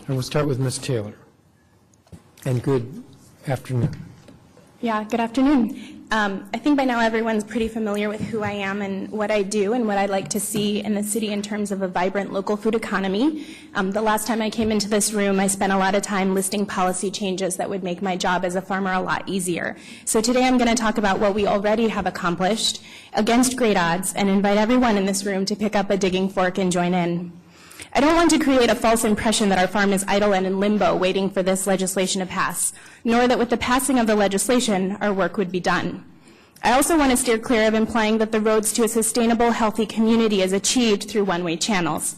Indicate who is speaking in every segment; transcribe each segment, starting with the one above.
Speaker 1: And we'll start with Ms. Taylor. And good afternoon.
Speaker 2: Yeah, good afternoon. I think by now everyone's pretty familiar with who I am and what I do and what I'd like to see in the city in terms of a vibrant local food economy. The last time I came into this room, I spent a lot of time listing policy changes that would make my job as a farmer a lot easier. So today I'm going to talk about what we already have accomplished against great odds and invite everyone in this room to pick up a digging fork and join in. I don't want to create a false impression that our farm is idle and in limbo waiting for this legislation to pass, nor that with the passing of the legislation, our work would be done. I also want to steer clear of implying that the roads to a sustainable, healthy community is achieved through one-way channels.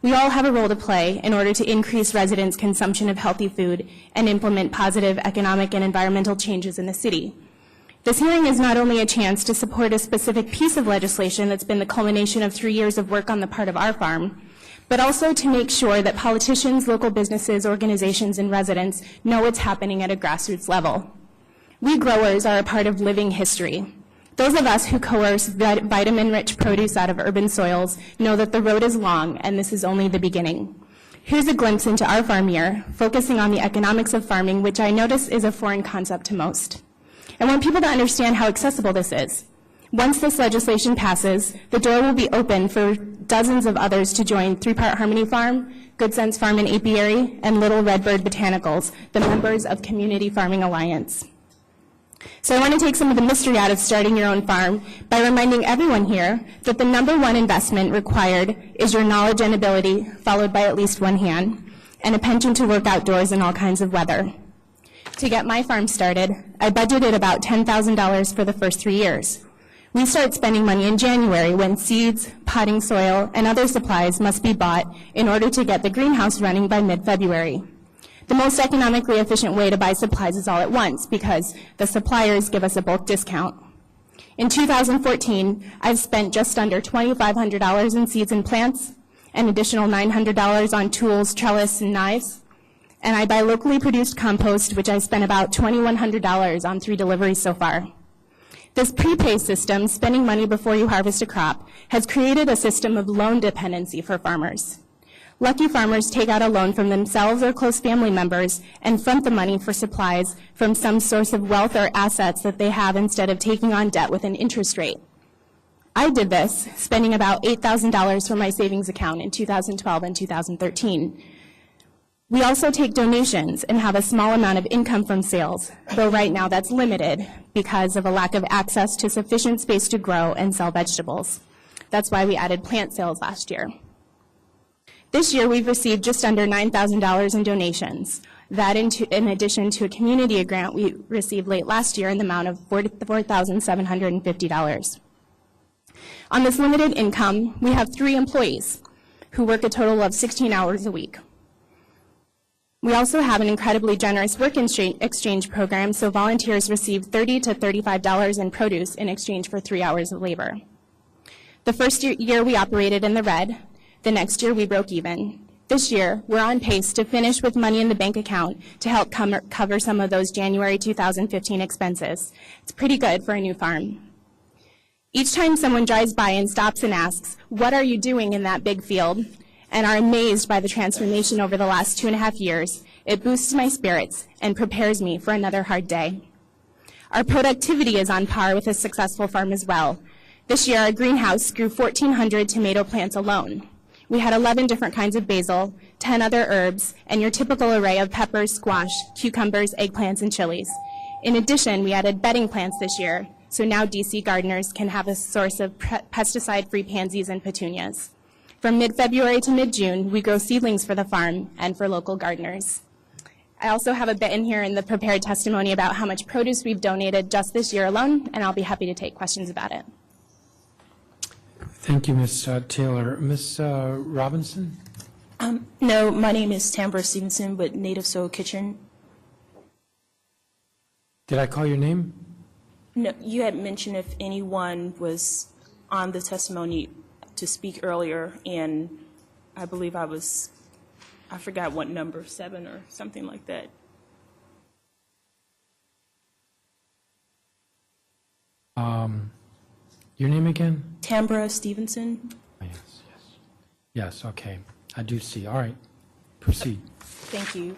Speaker 2: We all have a role to play in order to increase residents' consumption of healthy food and implement positive economic and environmental changes in the city. This hearing is not only a chance to support a specific piece of legislation that's been the culmination of 3 years of work on the part of our farm, but also to make sure that politicians, local businesses, organizations, and residents know what's happening at a grassroots level. We growers are a part of living history. Those of us who coerce vitamin-rich produce out of urban soils know that the road is long, and this is only the beginning. Here's a glimpse into our farm year, focusing on the economics of farming, which I notice is a foreign concept to most. I want people to understand how accessible this is. Once this legislation passes, the door will be open for dozens of others to join 3-Part Harmony Farm, Good Sense Farm and Apiary, and Little Redbird Botanicals, the members of Community Farming Alliance. So I want to take some of the mystery out of starting your own farm by reminding everyone here that the #1 investment required is your knowledge and ability, followed by at least one hand, and a penchant to work outdoors in all kinds of weather. To get my farm started, I budgeted about $10,000 for the first 3 years. We start spending money in January when seeds, potting soil, and other supplies must be bought in order to get the greenhouse running by mid-February. The most economically efficient way to buy supplies is all at once because the suppliers give us a bulk discount. In 2014, I've spent just under $2,500 in seeds and plants, an additional $900 on tools, trellis, and knives, and I buy locally produced compost, which I spent about $2,100 on 3 deliveries so far. This prepay system, spending money before you harvest a crop, has created a system of loan dependency for farmers. Lucky farmers take out a loan from themselves or close family members and front the money for supplies from some source of wealth or assets that they have instead of taking on debt with an interest rate. I did this, spending about $8,000 from my savings account in 2012 and 2013. We also take donations and have a small amount of income from sales, though right now that's limited because of a lack of access to sufficient space to grow and sell vegetables. That's why we added plant sales last year. This year we've received just under $9,000 in donations. That in addition to a community grant we received late last year in the amount of $4,750. On this limited income, we have 3 employees who work a total of 16 hours a week. We also have an incredibly generous work exchange program, so volunteers receive $30 to $35 in produce in exchange for 3 hours of labor. The first year we operated in the red. The next year we broke even. This year, we're on pace to finish with money in the bank account to help cover some of those January 2015 expenses. It's pretty good for a new farm. Each time someone drives by and stops and asks, "What are you doing in that big field?" and are amazed by the transformation over the last 2.5 years, it boosts my spirits and prepares me for another hard day. Our productivity is on par with a successful farm as well. This year, our greenhouse grew 1,400 tomato plants alone. We had 11 different kinds of basil, 10 other herbs, and your typical array of peppers, squash, cucumbers, eggplants, and chilies. In addition, we added bedding plants this year, so now DC gardeners can have a source of pesticide-free pansies and petunias. From mid-February to mid-June, we grow seedlings for the farm and for local gardeners. I also have a bit in here in the prepared testimony about how much produce we've donated just this year alone, and I'll be happy to take questions about it.
Speaker 1: Thank you, Ms. Taylor. Ms. Robinson?
Speaker 3: No, my name is Tambra Stevenson with NativSol Kitchen.
Speaker 1: Did I call your name?
Speaker 3: No, you had mentioned if anyone was on the testimony to speak earlier, and I believe I forgot what number, 7 or something like that.
Speaker 1: Your name again?
Speaker 3: Tambra Stevenson.
Speaker 1: Oh, yes. Yes, okay. I do see. All right. Proceed.
Speaker 3: Thank you.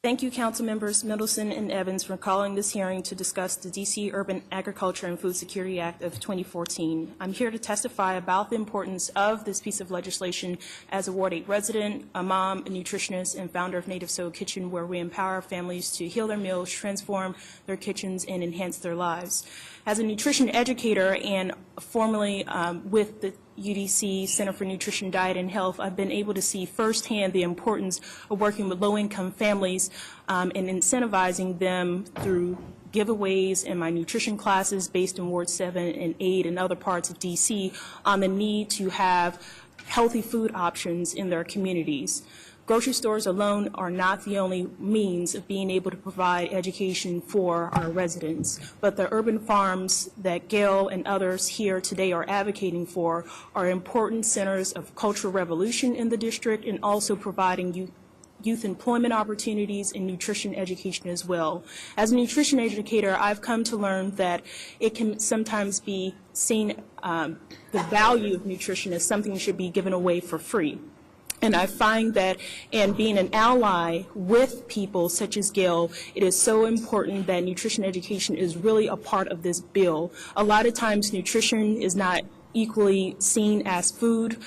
Speaker 3: Thank you, Council Members Middleton and Evans, for calling this hearing to discuss the D.C. Urban Agriculture and Food Security Act of 2014. I'm here to testify about the importance of this piece of legislation as a Ward 8 resident, a mom, a nutritionist, and founder of NativSol Kitchen, where we empower families to heal their meals, transform their kitchens, and enhance their lives. As a nutrition educator and formerly with the UDC Center for Nutrition, Diet, and Health, I've been able to see firsthand the importance of working with low-income families and incentivizing them through giveaways in my nutrition classes based in Ward 7 and 8 and other parts of DC on the need to have healthy food options in their communities. Grocery stores alone are not the only means of being able to provide education for our residents, but the urban farms that Gail and others here today are advocating for are important centers of cultural revolution in the district and also providing youth employment opportunities and nutrition education as well. As a nutrition educator, I've come to learn that it can sometimes be seen, the value of nutrition as something that should be given away for free. And I find that in being an ally with people such as Gail, it is so important that nutrition education is really a part of this bill. A lot of times nutrition is not equally seen as food.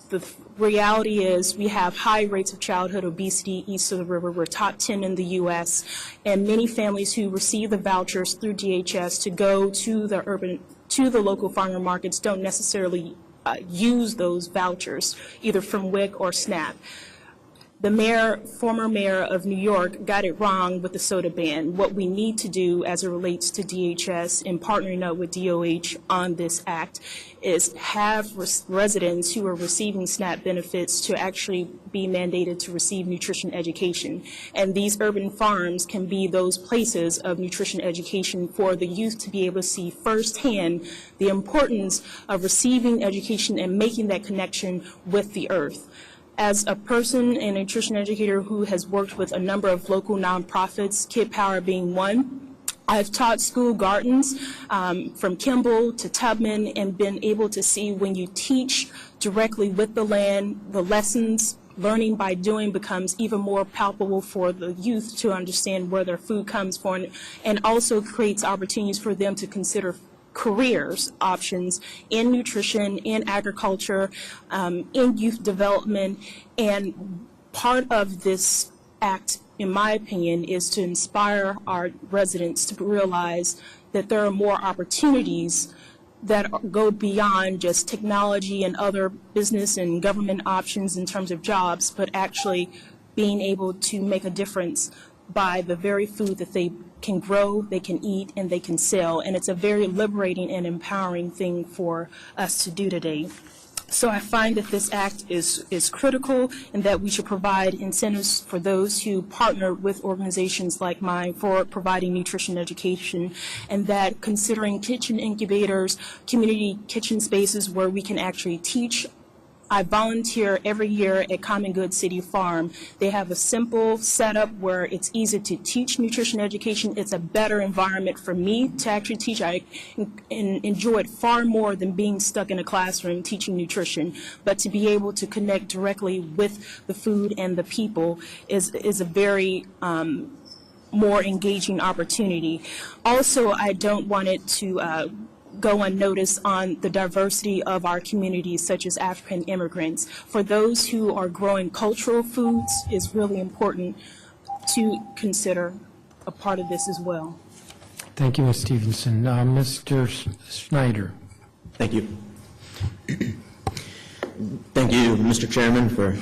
Speaker 3: The reality is we have high rates of childhood obesity east of the river. We're top 10 in the U.S. And many families who receive the vouchers through DHS to go to the local farmer markets don't necessarily use those vouchers, either from WIC or SNAP. The former mayor of New York got it wrong with the soda ban. What we need to do as it relates to DHS and partnering up with DOH on this act is have residents who are receiving SNAP benefits to actually be mandated to receive nutrition education. And these urban farms can be those places of nutrition education for the youth to be able to see firsthand the importance of receiving education and making that connection with the earth. As a person and a nutrition educator who has worked with a number of local nonprofits, Kid Power being one, I've taught school gardens from Kimball to Tubman and been able to see when you teach directly with the land, the lessons, learning by doing becomes even more palpable for the youth to understand where their food comes from, and also creates opportunities for them to consider careers options in nutrition, in agriculture, in youth development. And part of this act, in my opinion, is to inspire our residents to realize that there are more opportunities that go beyond just technology and other business and government options in terms of jobs, but actually being able to make a difference by the very food that they can grow, they can eat, and they can sell. And it's a very liberating and empowering thing for us to do today. So I find that this act is critical and that we should provide incentives for those who partner with organizations like mine for providing nutrition education, and that considering kitchen incubators, community kitchen spaces where we can actually teach. I volunteer every year at Common Good City Farm. They have a simple setup where it's easy to teach nutrition education. It's a better environment for me to actually teach. I enjoy it far more than being stuck in a classroom teaching nutrition. But to be able to connect directly with the food and the people is a very more engaging opportunity. Also, I don't want it to go unnoticed on the diversity of our communities, such as African immigrants. For those who are growing cultural foods, it's really important to consider a part of this as well.
Speaker 1: Thank you, Ms. Stevenson. Mr. Schneider.
Speaker 4: Thank you. Thank you, Mr. Chairman, for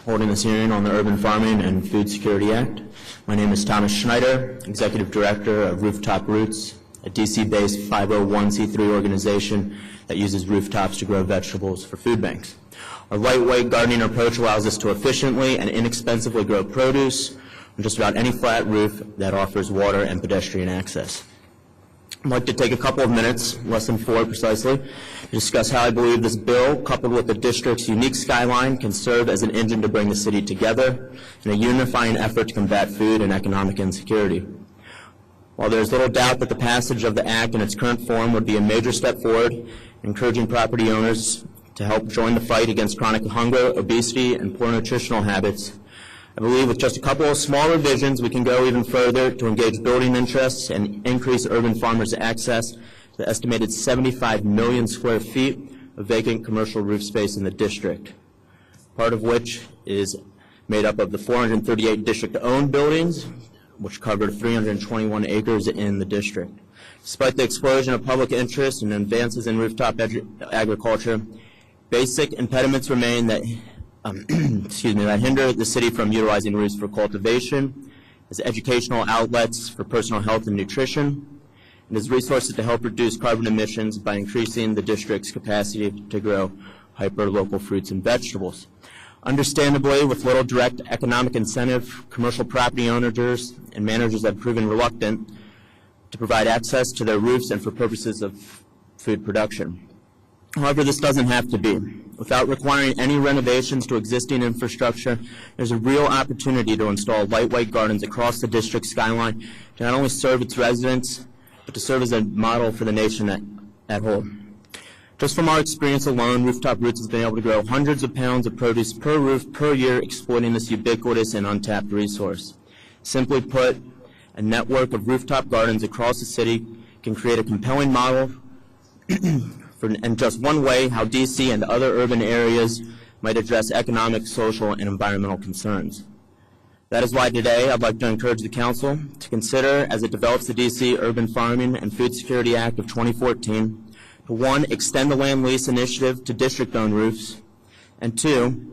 Speaker 4: holding this hearing on the Urban Farming and Food Security Act. My name is Thomas Schneider, Executive Director of Rooftop Roots, a DC-based 501c3 organization that uses rooftops to grow vegetables for food banks. Our lightweight gardening approach allows us to efficiently and inexpensively grow produce on just about any flat roof that offers water and pedestrian access. I'd like to take a couple of minutes, less than 4 precisely, to discuss how I believe this bill, coupled with the district's unique skyline, can serve as an engine to bring the city together in a unifying effort to combat food and economic insecurity. While there is little doubt that the passage of the Act in its current form would be a major step forward, encouraging property owners to help join the fight against chronic hunger, obesity, and poor nutritional habits. I believe with just a couple of small revisions, we can go even further to engage building interests and increase urban farmers' access to the estimated 75 million square feet of vacant commercial roof space in the district, part of which is made up of the 438 district-owned buildings, which cover 321 acres in the district. Despite the explosion of public interest and advances in rooftop agriculture, basic impediments remain that that hinder the city from utilizing roofs for cultivation, as educational outlets for personal health and nutrition, and as resources to help reduce carbon emissions by increasing the district's capacity to grow hyper-local fruits and vegetables. Understandably, with little direct economic incentive, commercial property owners and managers have proven reluctant to provide access to their roofs and for purposes of food production. However, this doesn't have to be. Without requiring any renovations to existing infrastructure, there's a real opportunity to install light white gardens across the district skyline to not only serve its residents, but to serve as a model for the nation at whole. Just from our experience alone, Rooftop Roots has been able to grow hundreds of pounds of produce per roof per year, exploiting this ubiquitous and untapped resource. Simply put, a network of rooftop gardens across the city can create a compelling model and just one way how DC and other urban areas might address economic, social, and environmental concerns. That is why today I'd like to encourage the Council to consider, as it develops the DC Urban Farming and Food Security Act of 2014, to 1, extend the land lease initiative to district-owned roofs, and 2,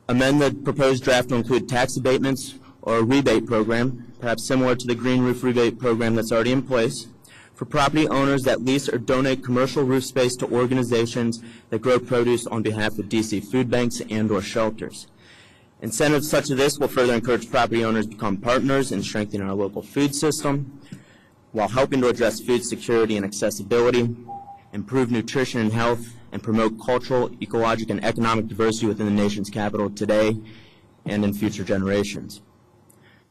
Speaker 4: amend the proposed draft to include tax abatements or a rebate program, perhaps similar to the green roof rebate program that's already in place, for property owners that lease or donate commercial roof space to organizations that grow produce on behalf of DC food banks and/or shelters. Incentives such as this will further encourage property owners to become partners in strengthening our local food system, while helping to address food security and accessibility, improve nutrition and health, and promote cultural, ecologic, and economic diversity within the nation's capital today and in future generations.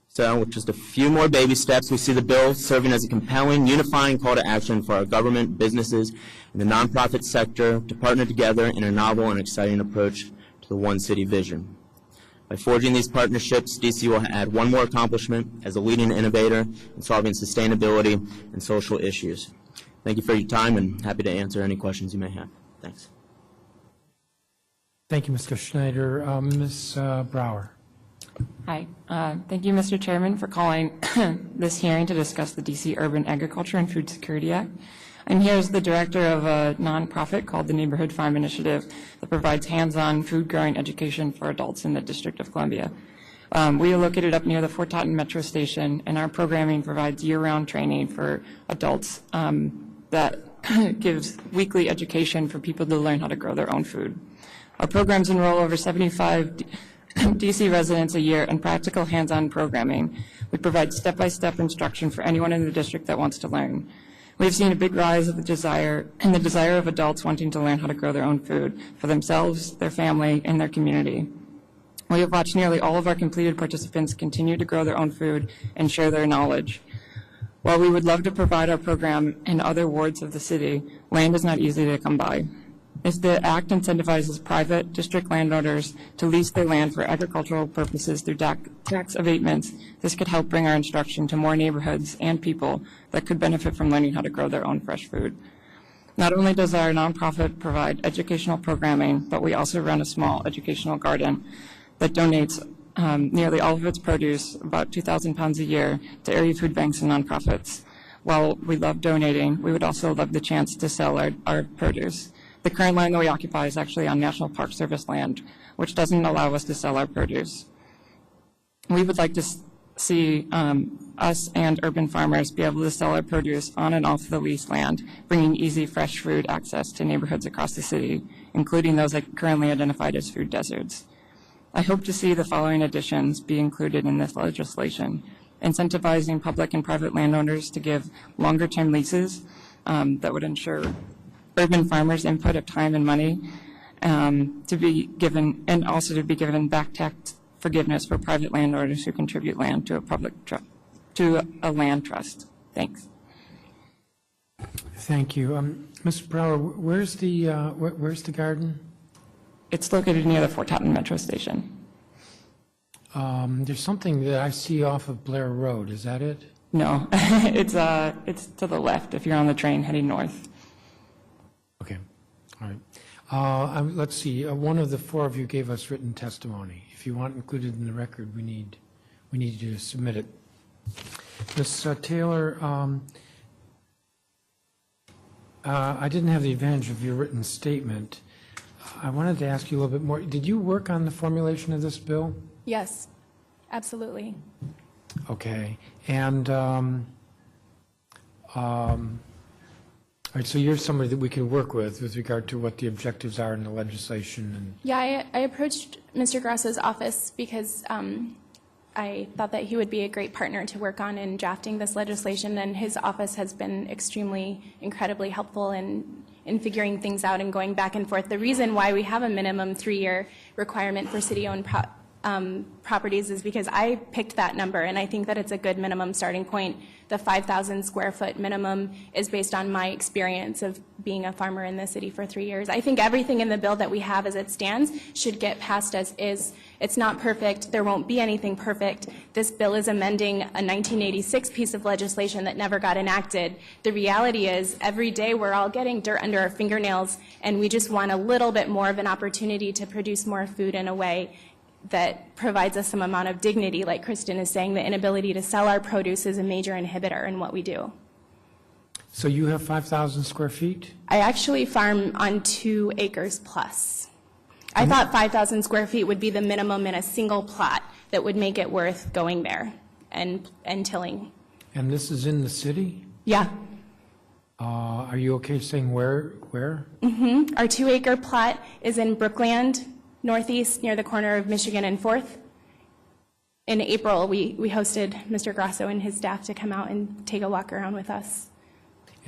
Speaker 4: So, with just a few more baby steps, we see the bill serving as a compelling, unifying call to action for our government, businesses, and the nonprofit sector to partner together in a novel and exciting approach to the One City vision. By forging these partnerships, DC will add one more accomplishment as a leading innovator in solving sustainability and social issues. Thank you for your time, and happy to answer any questions you may have. Thanks.
Speaker 1: Thank you, Mr. Schneider. Ms. Brauer.
Speaker 5: Hi. Thank you, Mr. Chairman, for calling this hearing to discuss the DC Urban Agriculture and Food Security Act. I'm here as the director of a nonprofit called the Neighborhood Farm Initiative that provides hands-on food growing education for adults in the District of Columbia. We are located up near the Fort Totten Metro Station, and our programming provides year-round training for adults that gives weekly education for people to learn how to grow their own food. Our programs enroll over 75 DC residents a year in practical hands-on programming. We provide step-by-step instruction for anyone in the district that wants to learn. We've seen a big rise of the desire of adults wanting to learn how to grow their own food for themselves, their family, and their community. We have watched nearly all of our completed participants continue to grow their own food and share their knowledge. While we would love to provide our program in other wards of the city, land is not easy to come by. If the Act incentivizes private district landowners to lease their land for agricultural purposes through tax abatements, this could help bring our instruction to more neighborhoods and people that could benefit from learning how to grow their own fresh food. Not only does our nonprofit provide educational programming, but we also run a small educational garden that donates nearly all of its produce, about 2,000 pounds a year, to area food banks and nonprofits. While we love donating, we would also love the chance to sell our produce. The current land that we occupy is actually on National Park Service land, which doesn't allow us to sell our produce. We would like to see us and urban farmers be able to sell our produce on and off the leased land, bringing easy, fresh food access to neighborhoods across the city, including those that currently identified as food deserts. I hope to see the following additions be included in this legislation: incentivizing public and private landowners to give longer-term leases that would ensure urban farmers' input of time and money to be given, and also to be given back tax forgiveness for private landowners who contribute land to a land trust. Thanks.
Speaker 1: Thank you. Mr. Brauer, where's the garden?
Speaker 5: It's located near the Fort Totten Metro Station.
Speaker 1: There's something that I see off of Blair Road. Is that it?
Speaker 5: No, it's to the left if you're on the train heading north.
Speaker 1: Okay, all right. Let's see, one of the four of you gave us written testimony. If you want included in the record, we need you to submit it. Ms. Taylor, I didn't have the advantage of your written statement. I wanted to ask you a little bit more. Did you work on the formulation of this bill?
Speaker 2: Yes, absolutely.
Speaker 1: Okay, and all right, so you're somebody that we can work with regard to what the objectives are in the legislation. And
Speaker 2: Yeah, I approached Mr. Grasso's office because I thought that he would be a great partner to work on in drafting this legislation, and his office has been incredibly helpful in figuring things out and going back and forth. The reason why we have a minimum 3-year requirement for city-owned properties is because I picked that number, and I think that it's a good minimum starting point. The 5,000 square foot minimum is based on my experience of being a farmer in the city for 3 years. I think everything in the bill that we have as it stands should get passed as is. It's not perfect. There won't be anything perfect. This bill is amending a 1986 piece of legislation that never got enacted. The reality is every day we're all getting dirt under our fingernails, and we just want a little bit more of an opportunity to produce more food in a way that provides us some amount of dignity. Like Kristin is saying, the inability to sell our produce is a major inhibitor in what we do.
Speaker 1: so you have 5,000 square feet?
Speaker 2: I actually farm on 2 acres plus. I thought 5,000 square feet would be the minimum in a single plot that would make it worth going there and tilling.
Speaker 1: And this is in the city?
Speaker 2: Yeah.
Speaker 1: Are you okay saying where?
Speaker 2: Our 2-acre plot is in Brookland, northeast, near the corner of Michigan and 4th. In April, we hosted Mr. Grasso and his staff to come out and take a walk around with us.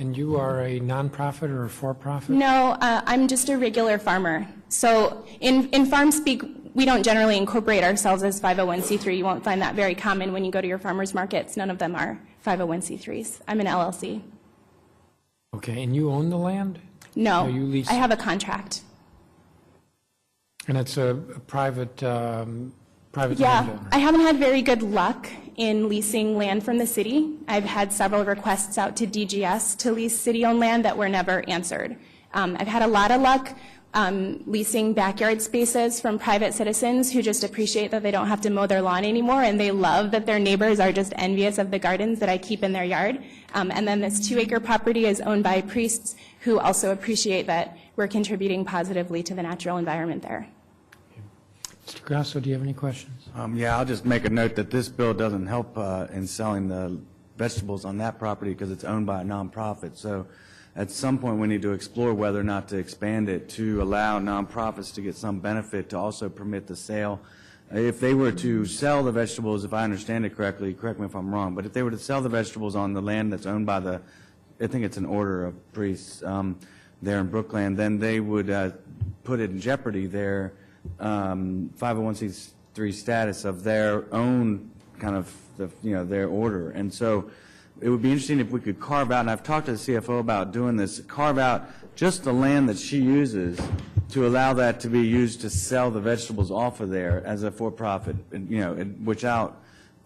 Speaker 1: And you are a nonprofit or a for-profit?
Speaker 2: No, I'm just a regular farmer. So in farm speak, we don't generally incorporate ourselves as 501c3. You won't find that very common when you go to your farmers markets. None of them are 501c3s. I'm an LLC.
Speaker 1: Okay, and you own the land?
Speaker 2: No,
Speaker 1: you lease?
Speaker 2: I have a contract.
Speaker 1: And it's a private private
Speaker 2: Yeah,
Speaker 1: landowner?
Speaker 2: I haven't had very good luck in leasing land from the city. I've had several requests out to DGS to lease city-owned land that were never answered. I've had a lot of luck leasing backyard spaces from private citizens who just appreciate that they don't have to mow their lawn anymore, and they love that their neighbors are just envious of the gardens that I keep in their yard. And then this 2-acre property is owned by priests who also appreciate that we're contributing positively to the natural environment there.
Speaker 1: Mr. Grasso, do you have any questions?
Speaker 6: Yeah, I'll just make a note that this bill doesn't help in selling the vegetables on that property because it's owned by a nonprofit. So at some point, we need to explore whether or not to expand it to allow nonprofits to get some benefit to also permit the sale. If they were to sell the vegetables, if I understand it correctly, correct me if I'm wrong, but if they were to sell the vegetables on the land that's owned by the, I think it's an order of priests there in Brookland, then they would put in jeopardy their 501c3 status of their own kind of, their order. And so it would be interesting if we could carve out, and I've talked to the CFO about doing this, carve out just the land that she uses to allow that to be used to sell the vegetables off of there as a for-profit, without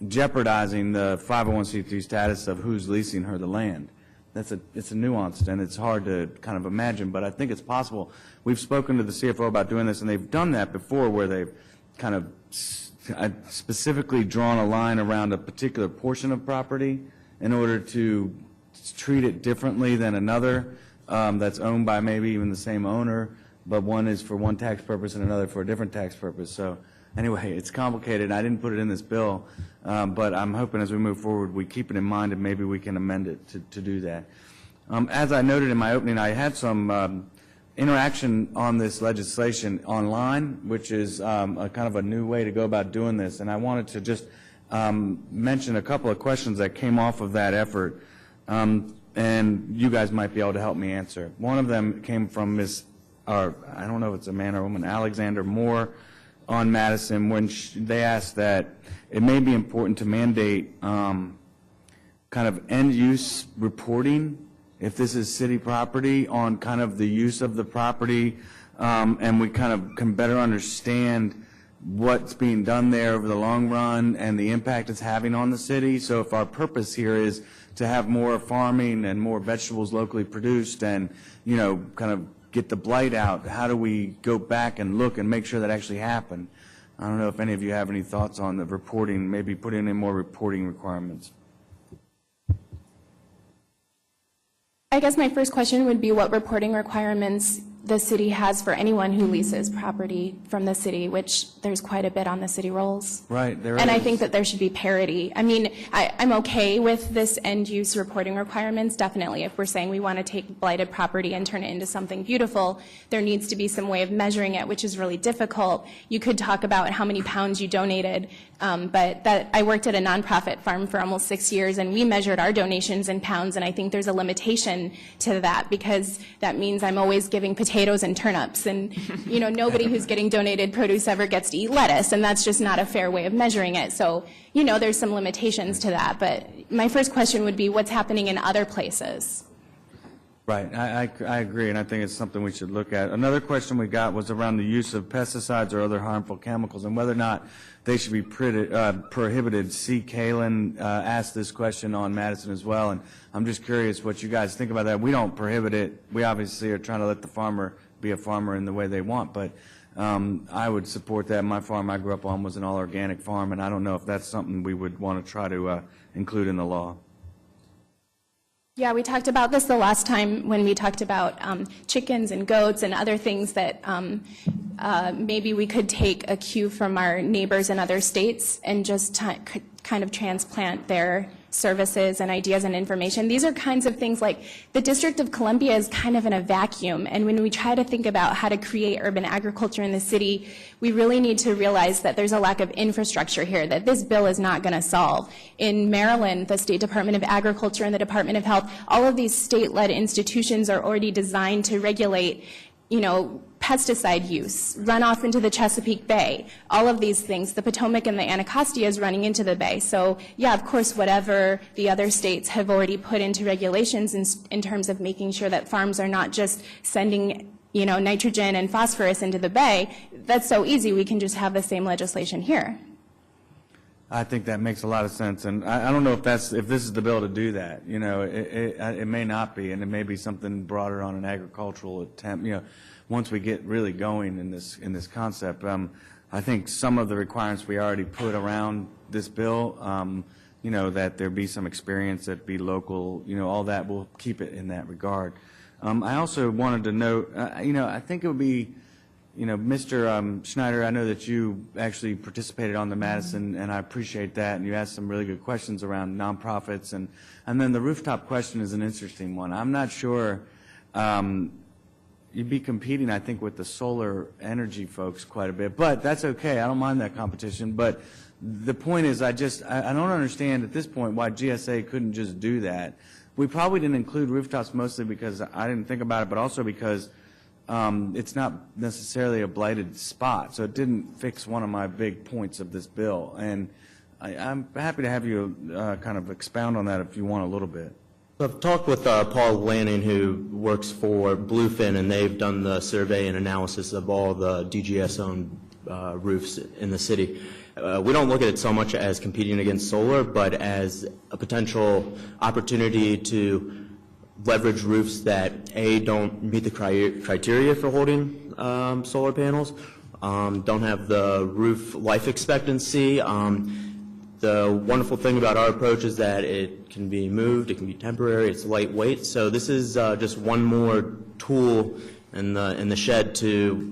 Speaker 6: jeopardizing the 501c3 status of who's leasing her the land. It's a nuanced, and it's hard to kind of imagine, but I think it's possible. We've spoken to the CFO about doing this, and they've done that before where they've kind of specifically drawn a line around a particular portion of property in order to treat it differently than another that's owned by maybe even the same owner, but one is for one tax purpose and another for a different tax purpose. So anyway, it's complicated. I didn't put it in this bill, but I'm hoping as we move forward we keep it in mind and maybe we can amend it to do that. As I noted in my opening, I had some interaction on this legislation online, which is a kind of a new way to go about doing this, and I wanted to just mention a couple of questions that came off of that effort, and you guys might be able to help me answer. One of them came from I don't know if it's a man or woman, Alexander Moore on Madison, when they asked that it may be important to mandate kind of end-use reporting if this is city property, on kind of the use of the property, and we kind of can better understand what's being done there over the long run and the impact it's having on the city. So if our purpose here is to have more farming and more vegetables locally produced and, you know, kind of get the blight out, how do we go back and look and make sure that actually happened? I don't know if any of you have any thoughts on the reporting, maybe putting in more reporting requirements.
Speaker 2: I guess my first question would be what reporting requirements the city has for anyone who leases property from the city, which there's quite a bit on the city rolls.
Speaker 6: Right, there
Speaker 2: And
Speaker 6: is.
Speaker 2: I think that there should be parity. I mean, I'm okay with this end-use reporting requirements, definitely. If we're saying we want to take blighted property and turn it into something beautiful, there needs to be some way of measuring it, which is really difficult. You could talk about how many pounds you donated, but I worked at a nonprofit farm for almost 6 years, and we measured our donations in pounds, and I think there's a limitation to that, because that means I'm always giving potatoes and turnips, and you know, nobody who's getting donated produce ever gets to eat lettuce, and that's just not a fair way of measuring it. So, you know, there's some limitations to that, but my first question would be what's happening in other places?
Speaker 6: Right, I agree, and I think it's something we should look at. Another question we got was around the use of pesticides or other harmful chemicals and whether or not they should be prohibited. C. Kalen asked this question on Madison as well, and I'm just curious what you guys think about that. We don't prohibit it. We obviously are trying to let the farmer be a farmer in the way they want, but I would support that. My farm I grew up on was an all-organic farm, and I don't know if that's something we would want to try to include in the law.
Speaker 2: Yeah, we talked about this the last time when we talked about chickens and goats and other things that maybe we could take a cue from our neighbors in other states and just kind of transplant their services and ideas and information. These are kinds of things like the District of Columbia is kind of in a vacuum, and when we try to think about how to create urban agriculture in the city, we really need to realize that there's a lack of infrastructure here that this bill is not going to solve. In Maryland, the State Department of Agriculture and the Department of Health, all of these state-led institutions are already designed to regulate, you know, pesticide use, runoff into the Chesapeake Bay, all of these things. The Potomac and the Anacostia is running into the bay. So, yeah, of course, whatever the other states have already put into regulations in terms of making sure that farms are not just sending, you know, nitrogen and phosphorus into the bay, that's so easy. We can just have the same legislation here.
Speaker 6: I think that makes a lot of sense, and I don't know if this is the bill to do that. You know, it may not be, and it may be something broader on an agricultural attempt. You know, once we get really going in this concept, I think some of the requirements we already put around this bill, you know, that there be some experience, that be local, you know, all that, we'll keep it in that regard. I also wanted to note, you know, I think it would be, you know, Mr. Schneider, I know that you actually participated on the Madison, and I appreciate that, and you asked some really good questions around nonprofits, and then the rooftop question is an interesting one. I'm not sure you'd be competing, I think, with the solar energy folks quite a bit, but that's okay. I don't mind that competition, but the point is I don't understand at this point why GSA couldn't just do that. We probably didn't include rooftops mostly because I didn't think about it, but also because it's not necessarily a blighted spot, so it didn't fix one of my big points of this bill. And I'm happy to have you kind of expound on that if you want a little bit.
Speaker 4: So I've talked with Paul Lanning, who works for Bluefin, and they've done the survey and analysis of all the DGS-owned roofs in the city. We don't look at it so much as competing against solar, but as a potential opportunity to leverage roofs that, A, don't meet the criteria for holding solar panels, don't have the roof life expectancy. The wonderful thing about our approach is that it can be moved, it can be temporary, it's lightweight. So this is just one more tool in the shed to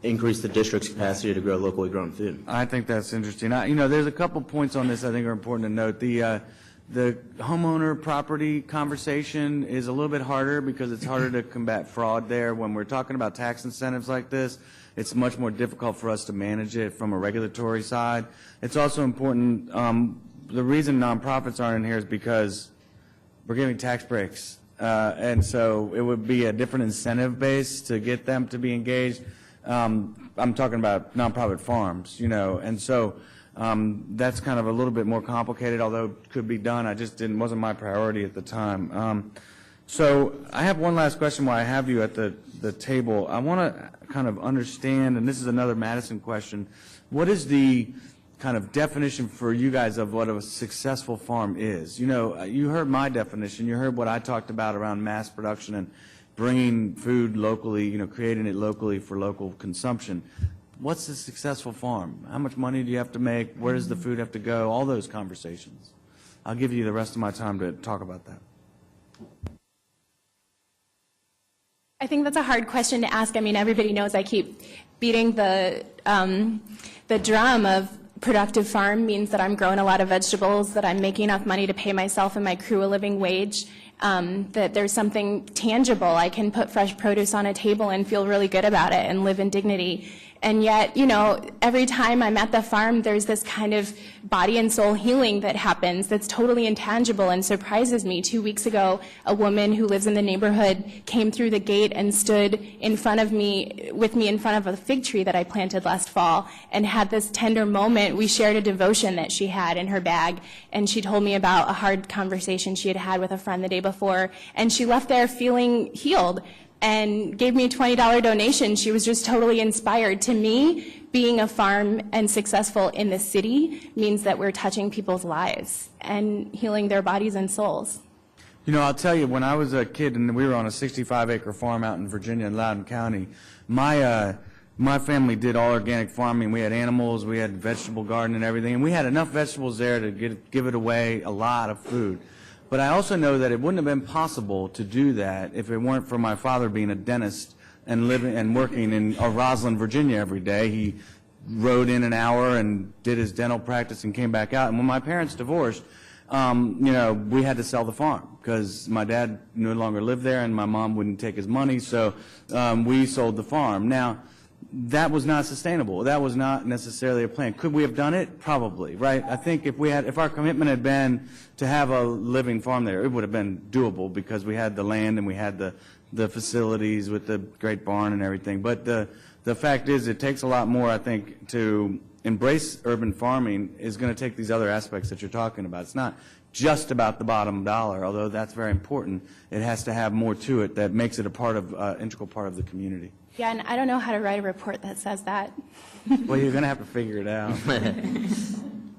Speaker 4: increase the district's capacity to grow locally grown food.
Speaker 6: I think that's interesting. You know, there's a couple points on this I think are important to note. The homeowner property conversation is a little bit harder because it's harder to combat fraud there. When we're talking about tax incentives like this, it's much more difficult for us to manage it from a regulatory side. It's also important, the reason nonprofits aren't in here is because we're giving tax breaks. And so it would be a different incentive base to get them to be engaged. I'm talking about nonprofit farms, you know, and so that's kind of a little bit more complicated, although it could be done. I just wasn't my priority at the time. So I have one last question while I have you at the table. I want to kind of understand, and this is another Madison question, what is the kind of definition for you guys of what a successful farm is? You know, you heard my definition. You heard what I talked about around mass production and bringing food locally, you know, creating it locally for local consumption. What's a successful farm? How much money do you have to make? Where does the food have to go? All those conversations. I'll give you the rest of my time to talk about that.
Speaker 2: I think that's a hard question to ask. I mean, everybody knows I keep beating the drum of productive farm means that I'm growing a lot of vegetables, that I'm making enough money to pay myself and my crew a living wage, that there's something tangible. I can put fresh produce on a table and feel really good about it and live in dignity. And yet, you know, every time I'm at the farm, there's this kind of body and soul healing that happens that's totally intangible and surprises me. 2 weeks ago, a woman who lives in the neighborhood came through the gate and stood in front of me, with me in front of a fig tree that I planted last fall, and had this tender moment. We shared a devotion that she had in her bag, and she told me about a hard conversation she had had with a friend the day before, and she left there feeling healed and gave me a $20 donation. She was just totally inspired. To me, being a farm and successful in the city means that we're touching people's lives and healing their bodies and souls.
Speaker 6: You know, I'll tell you, when I was a kid and we were on a 65-acre farm out in Virginia in Loudoun County, my family did all organic farming. We had animals, we had vegetable garden and everything, and we had enough vegetables there to give it away, a lot of food. But I also know that it wouldn't have been possible to do that if it weren't for my father being a dentist and living and working in Roslyn, Virginia every day. He rode in an hour and did his dental practice and came back out. And when my parents divorced, you know, we had to sell the farm because my dad no longer lived there and my mom wouldn't take his money, so we sold the farm. Now, that was not sustainable. That was not necessarily a plan. Could we have done it? Probably, right? I think if our commitment had been to have a living farm there, it would have been doable because we had the land and we had the facilities with the great barn and everything. But the fact is, it takes a lot more, I think, to embrace urban farming is going to take these other aspects that you're talking about. It's not just about the bottom dollar, although that's very important. It has to have more to it that makes it a part of, integral part of the community.
Speaker 2: Yeah, and I don't know how to write a report that says that.
Speaker 6: Well, you're going to have to figure it out.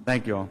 Speaker 6: Thank you all.